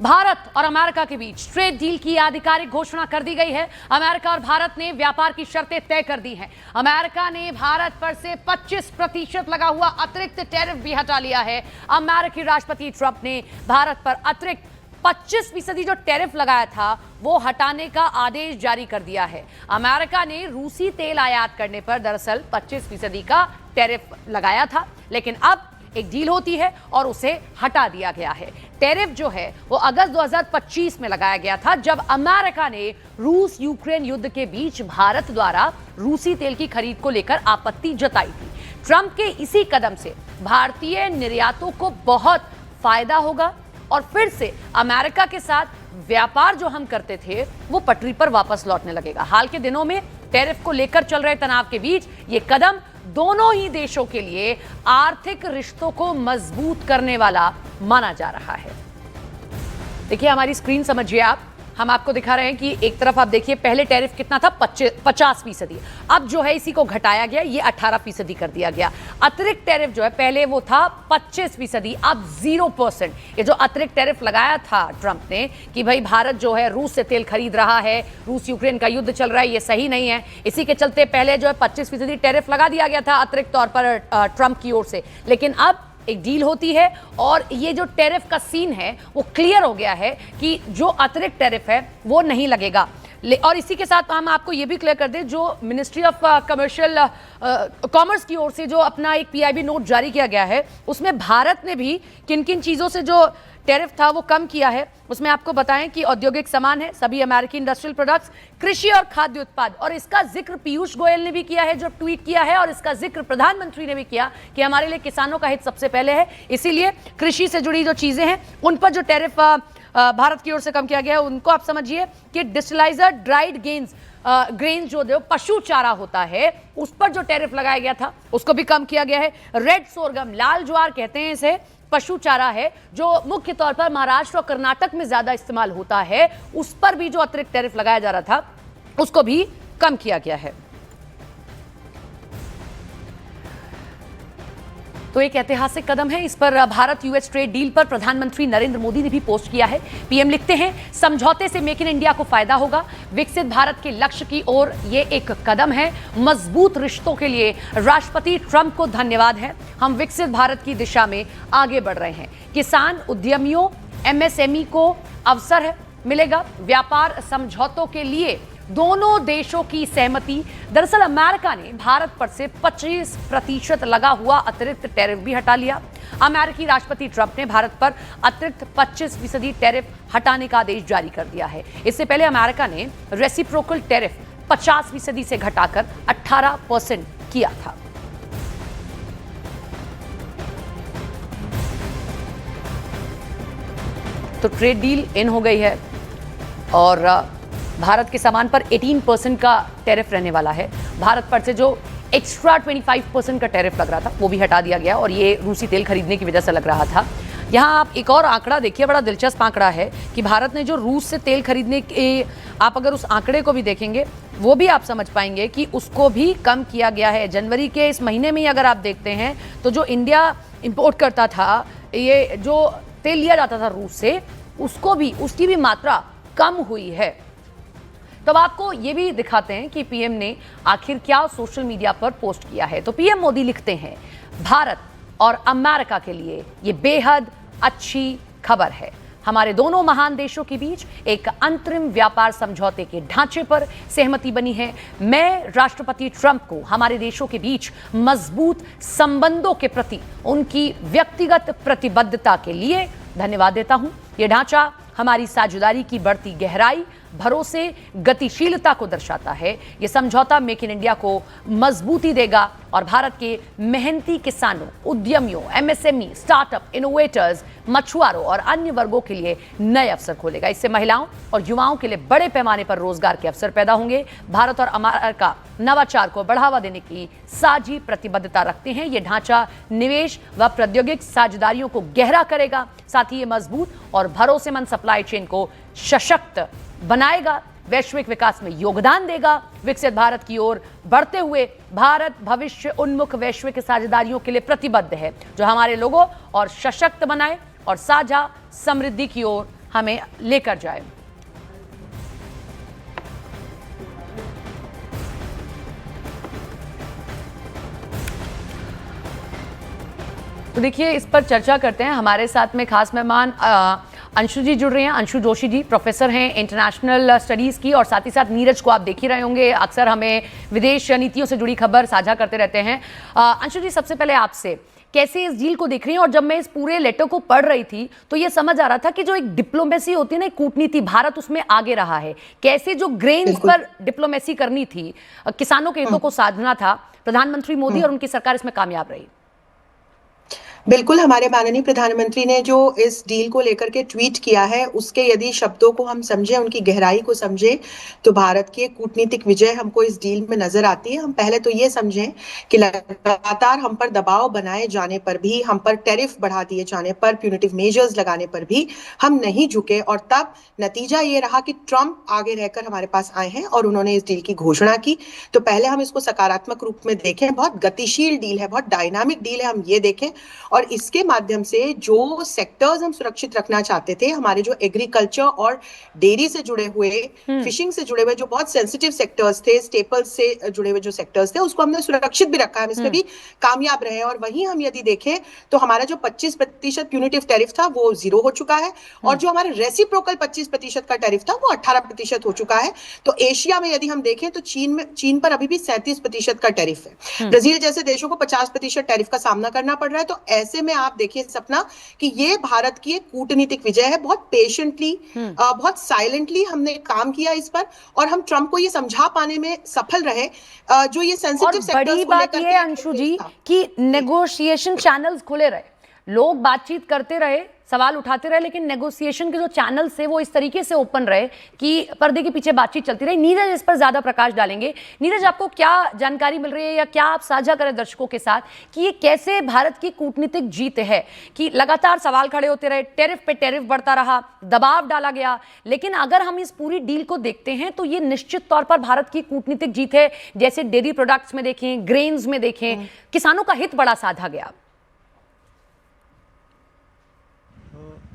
भारत और अमेरिका के बीच trade deal की आधिकारिक घोषणा कर दी गई है। अमेरिका और भारत ने व्यापार की शर्तें तय कर दी हैं। अमेरिका ने भारत पर से 25% लगा हुआ अतिरिक्त टैरिफ भी हटा लिया है। अमेरिकी राष्ट्रपति ट्रंप ने भारत पर अतिरिक्त 25% जो टैरिफ लगाया था वो हटाने का आदेश जारी कर दिया है। अमेरिका ने रूसी तेल आयात करने पर दरअसल 25% का टैरिफ लगाया था, लेकिन अब एक डील होती है और उसे हटा दिया गया है। टैरिफ जो है वो अगस्त 2025 में लगाया गया था, जब अमेरिका ने रूस यूक्रेन युद्ध के बीच भारत द्वारा रूसी तेल की खरीद को लेकर आपत्ति जताई थी। ट्रंप के इसी कदम से भारतीय निर्यातों को बहुत फायदा होगा और फिर से अमेरिका के साथ व्यापार जो हम करते थे वो पटरी पर वापस लौटने लगेगा। हाल के दिनों में टैरिफ को लेकर चल रहे तनाव के बीच ये कदम दोनों ही देशों के लिए आर्थिक रिश्तों को मजबूत करने वाला माना जा रहा है। देखिए हमारी स्क्रीन समझिए आप, हम आपको दिखा रहे हैं कि एक तरफ आप देखिए पहले टैरिफ कितना था 50%, अब जो है इसी को घटाया गया, ये 18% कर दिया गया। अतिरिक्त टैरिफ जो है पहले वो था 25%, अब 0%। ये जो अतिरिक्त टैरिफ लगाया था ट्रंप ने कि भाई भारत जो है रूस से तेल खरीद रहा है, रूस यूक्रेन का युद्ध चल रहा है, ये सही नहीं है, इसी के चलते पहले जो है 25% टैरिफ लगा दिया गया था अतिरिक्त तौर पर ट्रंप की ओर से। लेकिन अब एक डील होती है और ये जो टैरिफ का सीन है वो क्लियर हो गया है कि जो अतिरिक्त टैरिफ है वो नहीं लगेगा। और इसी के साथ हम आपको ये भी क्लियर कर दें, जो मिनिस्ट्री ऑफ कॉमर्स की ओर से जो अपना एक पीआईबी नोट जारी किया गया है उसमें भारत ने भी किन किन चीज़ों से जो टैरिफ था वो कम किया है। उसमें आपको बताएं कि औद्योगिक सामान है, सभी अमेरिकी इंडस्ट्रियल प्रोडक्ट्स, कृषि और खाद्य उत्पाद, और इसका जिक्र पीयूष गोयल ने भी किया है जो ट्वीट किया है, और इसका जिक्र प्रधानमंत्री ने भी किया कि हमारे लिए किसानों का हित सबसे पहले है, इसीलिए कृषि से जुड़ी जो चीजें हैं उन पर जो टैरिफ भारत की ओर से कम किया गया है उनको आप समझिए कि डिस्टिलाइजर ड्राइड ग्रेन्स जो पशु चारा होता है उस पर जो टैरिफ लगाया गया था उसको भी कम किया गया है। रेड सोरगम, लाल ज्वार कहते हैं इसे, पशु चारा है जो मुख्य तौर पर महाराष्ट्र और कर्नाटक में ज्यादा इस्तेमाल होता है, उस पर भी जो अतिरिक्त टैरिफ लगाया जा रहा था उसको भी कम किया गया है। तो एक ऐतिहासिक कदम है। इस पर भारत यूएस ट्रेड डील पर प्रधानमंत्री नरेंद्र मोदी ने भी पोस्ट किया है। पीएम लिखते हैं, समझौते से मेक इन इंडिया को फायदा होगा, विकसित भारत के लक्ष्य की ओर ये एक कदम है, मजबूत रिश्तों के लिए राष्ट्रपति ट्रंप को धन्यवाद है, हम विकसित भारत की दिशा में आगे बढ़ रहे हैं। किसान, उद्यमियों, एमएसएमई को अवसर मिलेगा। व्यापार समझौतों के लिए दोनों देशों की सहमति। दरअसल अमेरिका ने भारत पर से 25% लगा हुआ अतिरिक्त टैरिफ भी हटा लिया। अमेरिकी राष्ट्रपति ट्रंप ने भारत पर अतिरिक्त 25% टैरिफ हटाने का आदेश जारी कर दिया है। इससे पहले अमेरिका ने रेसिप्रोकल टैरिफ 50% से घटाकर 18% किया था। तो ट्रेड डील इन हो गई है और भारत के सामान पर 18% का टैरिफ रहने वाला है। भारत पर से जो एक्स्ट्रा 25% का टैरिफ लग रहा था वो भी हटा दिया गया और ये रूसी तेल खरीदने की वजह से लग रहा था। यहाँ आप एक और आंकड़ा देखिए, बड़ा दिलचस्प आंकड़ा है कि भारत ने जो रूस से तेल खरीदने के, आप अगर उस आंकड़े को भी देखेंगे वो भी आप समझ पाएंगे कि उसको भी कम किया गया है। जनवरी के इस महीने में ही अगर आप देखते हैं तो जो इंडिया इंपोर्ट करता था, ये जो तेल लिया जाता था रूस से, उसकी भी मात्रा कम हुई है। तब आपको ये भी दिखाते हैं कि पीएम ने आखिर क्या सोशल मीडिया पर पोस्ट किया है। तो पीएम मोदी लिखते हैं, भारत और अमेरिका के लिए ये बेहद अच्छी खबर है। हमारे दोनों महान देशों के बीच एक अंतरिम व्यापार समझौते के ढांचे पर सहमति बनी है। मैं राष्ट्रपति ट्रंप को हमारे देशों के बीच मजबूत संबंधों के प्रति उनकी व्यक्तिगत प्रतिबद्धता के लिए धन्यवाद देता हूं। यह ढांचा हमारी साझेदारी की बढ़ती गहराई, भरोसे, गतिशीलता को दर्शाता है। यह समझौता मेक इन इंडिया को मजबूती देगा और भारत के मेहनती किसानों, उद्यमियों, एमएसएमई, स्टार्टअप, इनोवेटर्स, मछुआरों और अन्य वर्गों के लिए नए अवसर खोलेगा। इससे महिलाओं और युवाओं के लिए बड़े पैमाने पर रोजगार के अवसर पैदा होंगे। भारत और अमेरिका नवाचार को बढ़ावा देने की साझी प्रतिबद्धता रखते हैं। यह ढांचा निवेश व प्रौद्योगिक साझेदारियों को गहरा करेगा, साथ ही ये मजबूत और भरोसेमंद सप्लाई चेन को सशक्त बनाएगा, वैश्विक विकास में योगदान देगा। विकसित भारत की ओर बढ़ते हुए भारत भविष्य उन्मुख वैश्विक साझेदारियों के लिए प्रतिबद्ध है, जो हमारे लोगों और सशक्त बनाए और साझा समृद्धि की ओर हमें लेकर जाए। तो देखिए, इस पर चर्चा करते हैं। हमारे साथ में खास मेहमान अंशु जी जुड़ रहे हैं। अंशु जोशी जी प्रोफेसर हैं इंटरनेशनल स्टडीज़ की, और साथ ही साथ नीरज को आप देख ही रहे होंगे, अक्सर हमें विदेश नीतियों से जुड़ी खबर साझा करते रहते हैं। अंशु जी, सबसे पहले आपसे, कैसे इस डील को देख रही हैं? और जब मैं इस पूरे लेटर को पढ़ रही थी तो ये समझ आ रहा था कि जो एक डिप्लोमेसी होती है ना, कूटनीति, भारत उसमें आगे रहा है। कैसे जो ग्रेन्स पर डिप्लोमेसी करनी थी, किसानों के हितों को साधना था, प्रधानमंत्री मोदी और उनकी सरकार इसमें कामयाब रही। बिल्कुल, हमारे माननीय प्रधानमंत्री ने जो इस डील को लेकर के ट्वीट किया है, उसके यदि शब्दों को हम समझें, उनकी गहराई को समझें, तो भारत की एक कूटनीतिक विजय हमको इस डील में नजर आती है। हम पहले तो ये समझें कि लगातार हम पर दबाव बनाए जाने पर भी, हम पर टैरिफ बढ़ा दिए जाने पर, प्यूनिटिव मेजर्स लगाने पर भी हम नहीं झुके, और तब नतीजा ये रहा कि ट्रंप आगे रहकर हमारे पास आए हैं और उन्होंने इस डील की घोषणा की। तो पहले हम इसको सकारात्मक रूप में देखें, बहुत गतिशील डील है, बहुत डायनामिक डील है, हम ये देखें। और इसके माध्यम से जो सेक्टर्स हम सुरक्षित रखना चाहते थे, हमारे जो एग्रीकल्चर और डेयरी से जुड़े हुए, फिशिंग से जुड़े हुए जो बहुत सेंसिटिव सेक्टर्स थे, स्टेपल्स से जुड़े हुए जो सेक्टर्स थे, उसको हमने सुरक्षित भी रखा है, हम इसमें भी कामयाब रहे। और वहीं हम यदि देखें तो हमारा जो 25% प्यूनिटिव टैरिफ था वो 0 हो चुका है, और जो हमारा रेसिप्रोकल 25% का टैरिफ था वो 18% हो चुका है। तो एशिया में यदि हम देखें तो चीन पर अभी भी 37% का टैरिफ है। ब्राजील जैसे देशों को 50% टैरिफ का सामना करना पड़ रहा है। तो ऐसे में आप देखिए सपना कि ये भारत की एक कूटनीतिक विजय है। बहुत पेशेंटली, बहुत साइलेंटली हमने काम किया इस पर, और हम ट्रंप को ये समझा पाने में सफल रहे। जो ये सेंसिटिव सेक्टर्स बड़ी बात ये अंशु जी कि नेगोशिएशन चैनल्स खुले रहे, लोग बातचीत करते रहे, सवाल उठाते रहे, लेकिन नेगोशिएशन के जो चैनल से वो इस तरीके से ओपन रहे कि पर्दे के पीछे बातचीत चलती रही। नीरज इस पर ज्यादा प्रकाश डालेंगे। नीरज, आपको क्या जानकारी मिल रही है, या क्या आप साझा करें दर्शकों के साथ कि ये कैसे भारत की कूटनीतिक जीत है कि लगातार सवाल खड़े होते रहे, टैरिफ पे टैरिफ बढ़ता रहा, दबाव डाला गया, लेकिन अगर हम इस पूरी डील को देखते हैं तो ये निश्चित तौर पर भारत की कूटनीतिक जीत है। जैसे डेयरी प्रोडक्ट्स में देखें, ग्रेन्स में देखें, किसानों का हित बड़ा साधा गया।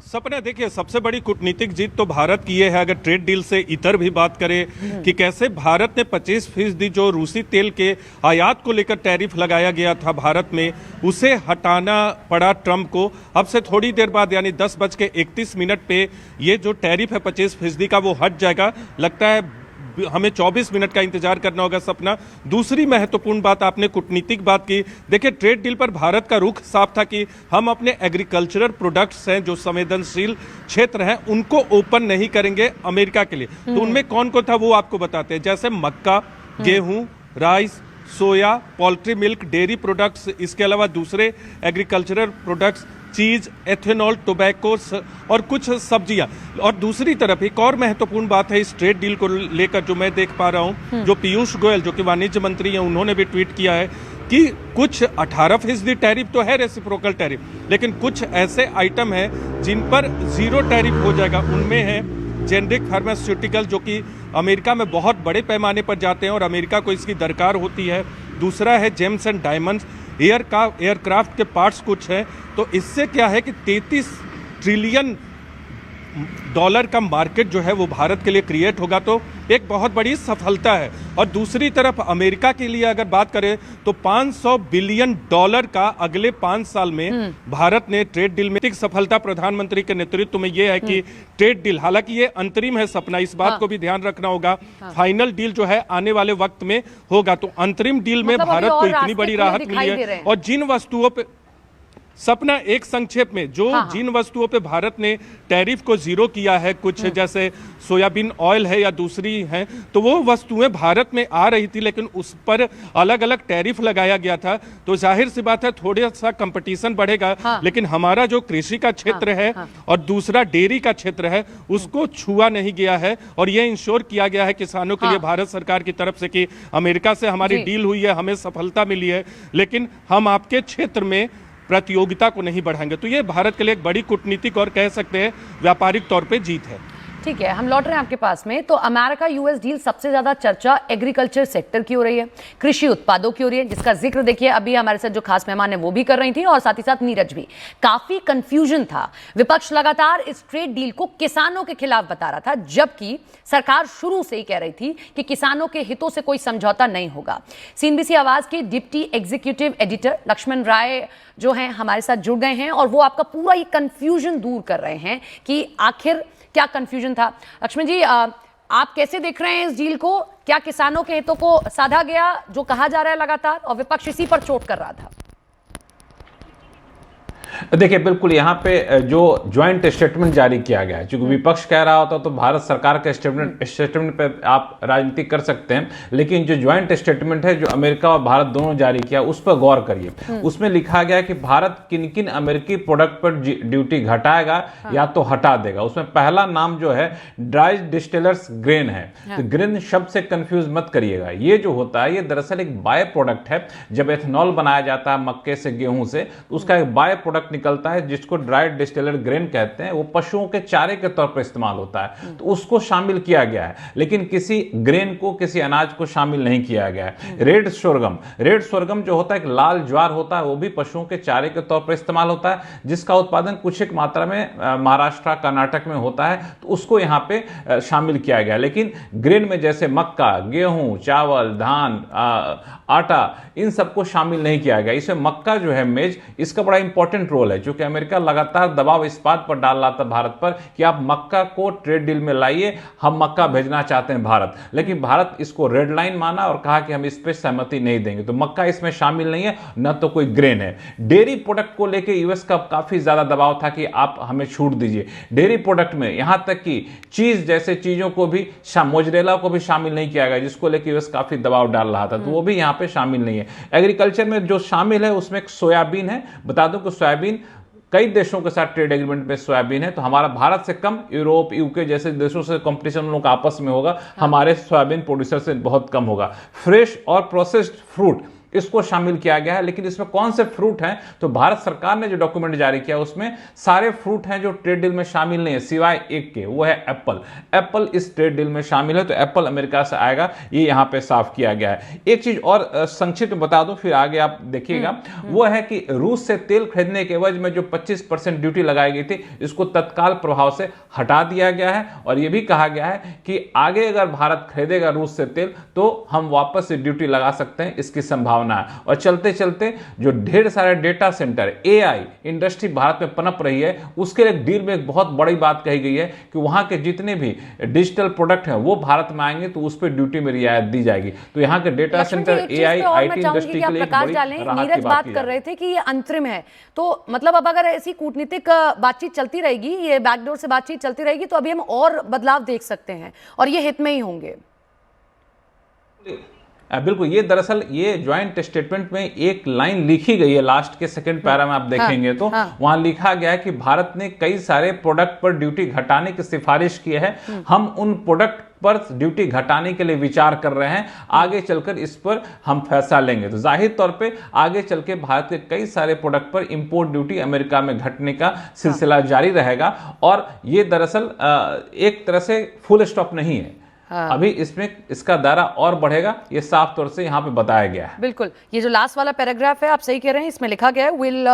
सपना, देखिए, सबसे बड़ी कूटनीतिक जीत तो भारत की ये है, अगर ट्रेड डील से इतर भी बात करें, कि कैसे भारत ने 25% जो रूसी तेल के आयात को लेकर टैरिफ लगाया गया था भारत में, उसे हटाना पड़ा ट्रंप को। अब से थोड़ी देर बाद यानी 10:31 पे ये जो टैरिफ है 25% का, वो हट जाएगा। लगता है हमें 24 मिनट का इंतजार करना होगा। सपना, दूसरी महत्वपूर्ण बात, आपने कूटनीतिक बात की। देखिए, ट्रेड डील पर भारत का रुख साफ था कि हम अपने एग्रीकल्चरल प्रोडक्ट्स हैं, जो संवेदनशील क्षेत्र हैं, उनको ओपन नहीं करेंगे अमेरिका के लिए। तो उनमें कौन कौन था वो आपको बताते हैं। जैसे मक्का, गेहूं, राइस, सोया, पोल्ट्री मिल्क, डेयरी प्रोडक्ट्स, इसके अलावा दूसरे एग्रीकल्चरल प्रोडक्ट्स, चीज, एथेनॉल, टोबैको और कुछ सब्जियां। और दूसरी तरफ एक और महत्वपूर्ण बात है इस ट्रेड डील को लेकर जो मैं देख पा रहा हूं, जो पीयूष गोयल, जो कि वाणिज्य मंत्री हैं, उन्होंने भी ट्वीट किया है कि कुछ 18% टैरिफ तो है, रेसिप्रोकल टैरिफ, लेकिन कुछ ऐसे आइटम हैं जिन पर 0 टैरिफ हो जाएगा। उनमें है जेनरिक फार्मास्यूटिकल, जो कि अमेरिका में बहुत बड़े पैमाने पर जाते हैं और अमेरिका को इसकी दरकार होती है। दूसरा है जेम्स एंड डायमंड्स, एयरक्राफ्ट के पार्ट्स कुछ हैं। तो इससे क्या है कि 33 ट्रिलियन डॉलर का मार्केट जो है वो भारत के लिए क्रिएट होगा, तो एक बहुत बड़ी सफलता है। और दूसरी तरफ अमेरिका के लिए अगर बात करें तो $500 बिलियन का अगले 5 साल में भारत ने ट्रेड डील में एक सफलता प्रधानमंत्री के नेतृत्व में ये है कि ट्रेड डील, हालांकि ये अंतरिम है सपना, इस बात को भी ध्यान रखना होगा। फाइनल डील जो है आने वाले वक्त में होगा। तो अंतरिम डील में भारत को इतनी बड़ी राहत मिली है। और जिन वस्तुओं पे सपना, एक संक्षेप में, जो जिन वस्तुओं पे भारत ने टैरिफ को 0 किया है, कुछ जैसे सोयाबीन ऑयल है या दूसरी हैं, तो वो वस्तुएं भारत में आ रही थी, लेकिन उस पर अलग अलग टैरिफ लगाया गया था। तो जाहिर सी बात है थोड़ा सा कंपटीशन बढ़ेगा। लेकिन हमारा जो कृषि का क्षेत्र है और दूसरा डेयरी का क्षेत्र है, उसको छुआ नहीं गया है। और ये इंश्योर किया गया है किसानों के लिए भारत सरकार की तरफ से कि अमेरिका से हमारी डील हुई है, हमें सफलता मिली है, लेकिन हम आपके क्षेत्र में प्रतियोगिता को नहीं बढ़ाएंगे। तो ये भारत के लिए एक बड़ी कूटनीतिक और कह सकते हैं व्यापारिक तौर पे जीत है। ठीक है, हम लौट रहे हैं आपके पास में। तो अमेरिका यूएस डील सबसे ज्यादा चर्चा एग्रीकल्चर सेक्टर की हो रही है, कृषि उत्पादों की हो रही है, जिसका जिक्र देखिए अभी हमारे साथ जो खास मेहमान है वो भी कर रही थी और साथ ही साथ नीरज भी। काफी कंफ्यूजन था, विपक्ष लगातार इस ट्रेड डील को किसानों के खिलाफ बता रहा था, जबकि सरकार शुरू से ही कह रही थी कि किसानों के हितों से कोई समझौता नहीं होगा। सीएनबीसी आवाज के डिप्टी एग्जीक्यूटिव एडिटर लक्ष्मण राय जो हैं हमारे साथ जुड़ गए हैं और वो आपका पूरा ये कंफ्यूजन दूर कर रहे हैं कि आखिर क्या कंफ्यूजन था। लक्ष्मण जी, आप कैसे देख रहे हैं इस डील को? क्या किसानों के हितों को साधा गया जो कहा जा रहा है लगातार, और विपक्ष इसी पर चोट कर रहा था? देखिए, बिल्कुल यहाँ पे जो ज्वाइंट स्टेटमेंट जारी किया गया है, क्योंकि विपक्ष कह रहा होता तो भारत सरकार के स्टेटमेंट पे आप राजनीति कर सकते हैं, लेकिन जो ज्वाइंट स्टेटमेंट है जो अमेरिका और भारत दोनों जारी किया उस पर गौर करिए। उसमें लिखा गया कि भारत किन किन अमेरिकी प्रोडक्ट पर ड्यूटी घटाएगा या तो हटा देगा। उसमें पहला नाम जो है ड्राई डिस्टिलर्स ग्रेन है। तो ग्रेन शब्द से कंफ्यूज मत करिएगा, ये जो होता है ये दरअसल एक बाय प्रोडक्ट है। जब एथेनॉल बनाया जाता है मक्के से, गेहूं से, तो उसका एक बाय प्रोडक्ट निकलता है जिसको ड्राई डिस्टिलर ग्रेन कहते हैं। वो पशुओं के चारे के तौर पर इस्तेमाल होता है, तो उसको शामिल किया गया है, लेकिन किसी ग्रेन को, किसी अनाज को शामिल नहीं किया गया है। रेड सोरगम जो होता है एक लाल ज्वार होता है, वो भी पशुओं के चारे के तौर पर इस्तेमाल होता है, जिसका उत्पादन कुछ एक मात्रा में महाराष्ट्र, कर्नाटक में होता है, तो उसको यहाँ पे शामिल किया गया। लेकिन ग्रेन में जैसे मक्का, गेहूं, चावल, धान, आटा, इन सबको शामिल नहीं किया गया। इसमें मक्का जो है मेज, इसका बड़ा इंपॉर्टेंट रोल है, क्योंकि अमेरिका लगातार दबाव इस बात पर डाल रहा था भारत पर कि आप मक्का को ट्रेड डील में लाइए, हम मक्का भेजना चाहते हैं भारत। लेकिन भारत इसको रेड लाइन माना और कहा कि हम इस पर सहमति नहीं देंगे, तो मक्का इसमें शामिल नहीं है, न तो कोई ग्रेन है। डेयरी प्रोडक्ट को लेकर यूएस का काफी ज्यादा दबाव था कि आप हमें छूट दीजिए डेयरी प्रोडक्ट में, यहां तक कि चीज जैसे चीजों को भी, मोजरेला को भी शामिल नहीं किया गया, जिसको लेकर यूएस काफी दबाव डाल रहा था, तो वो भी यहां पे शामिल नहीं है। एग्रीकल्चर में जो शामिल है उसमें सोयाबीन है। बता दूं कि सोयाबीन कई देशों के साथ ट्रेड एग्रीमेंट में सोयाबीन है, तो हमारा भारत से कम यूरोप, यूके जैसे देशों से कंपटीशन उन लोगों का आपस में होगा, हमारे सोयाबीन प्रोड्यूसर से बहुत कम होगा। फ्रेश और प्रोसेस्ड फ्रूट इसको शामिल किया गया है, लेकिन इसमें कौन से फ्रूट हैं, तो भारत सरकार ने जो डॉक्यूमेंट जारी किया उसमें सारे फ्रूट हैं जो ट्रेड डील में शामिल नहीं है, सिवाय एक के, वो है एप्पल। एप्पल इस ट्रेड डील में शामिल है, तो एप्पल अमेरिका से आएगा, ये यहां पे साफ किया गया है। एक चीज और संक्षिप्त में बता दूं, फिर आगे आप देखिएगा, वो है कि रूस से तेल खरीदने के एवज में जो 25% ड्यूटी लगाई गई थी, इसको तत्काल प्रभाव से हटा दिया गया है, और यह भी कहा गया है कि आगे अगर भारत खरीदेगा रूस से तेल तो हम वापस से ड्यूटी लगा सकते हैं, इसकी संभावना। और चलते चलते जो ढेर सारे data centre, AI industry Bharat में पनप रही है, उसके लिए डील में एक बहुत बड़ी बात कही गई है कि वहां के जितने भी डिजिटल प्रोडक्ट हैं वो भारत में आएंगे तो उस पर ड्यूटी में रियायत दी जाएगी। तो यहाँ के data centre, AI, IT industry के लिए एक बड़ी राहत की बात कर रहे थे कि ये अंतरिम है, तो मतलब अब अगर ऐसी कूटनीतिक बातचीत चलती रहेगी, ये बैकडोर से बातचीत चलती रहेगी, तो अभी हम और बदलाव देख सकते हैं और ये हित में ही होंगे। बिल्कुल, ये दरअसल ये ज्वाइंट स्टेटमेंट में एक लाइन लिखी गई है, लास्ट के सेकंड पैरा में आप देखेंगे तो वहां लिखा गया है कि भारत ने कई सारे प्रोडक्ट पर ड्यूटी घटाने की सिफारिश की है, हम उन प्रोडक्ट पर ड्यूटी घटाने के लिए विचार कर रहे हैं, आगे चलकर इस पर हम फैसला लेंगे। तो जाहिर तौर पे आगे चल के भारत के कई सारे प्रोडक्ट पर इंपोर्ट ड्यूटी अमेरिका में घटने का सिलसिला जारी रहेगा, और ये दरअसल एक तरह से फुल स्टॉप नहीं है। अभी इसमें इसका दायरा और बढ़ेगा, ये साफ तौर से यहाँ पे बताया गया है। बिल्कुल, ये जो लास्ट वाला पैराग्राफ है, आप सही कह रहे हैं, इसमें लिखा गया है, will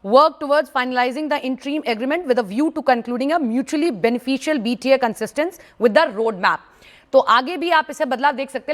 work towards finalising the interim agreement with a view to concluding a mutually beneficial BTA consistence with the road map. तो आगे भी आप इसे बदलाव देख सकते हैं।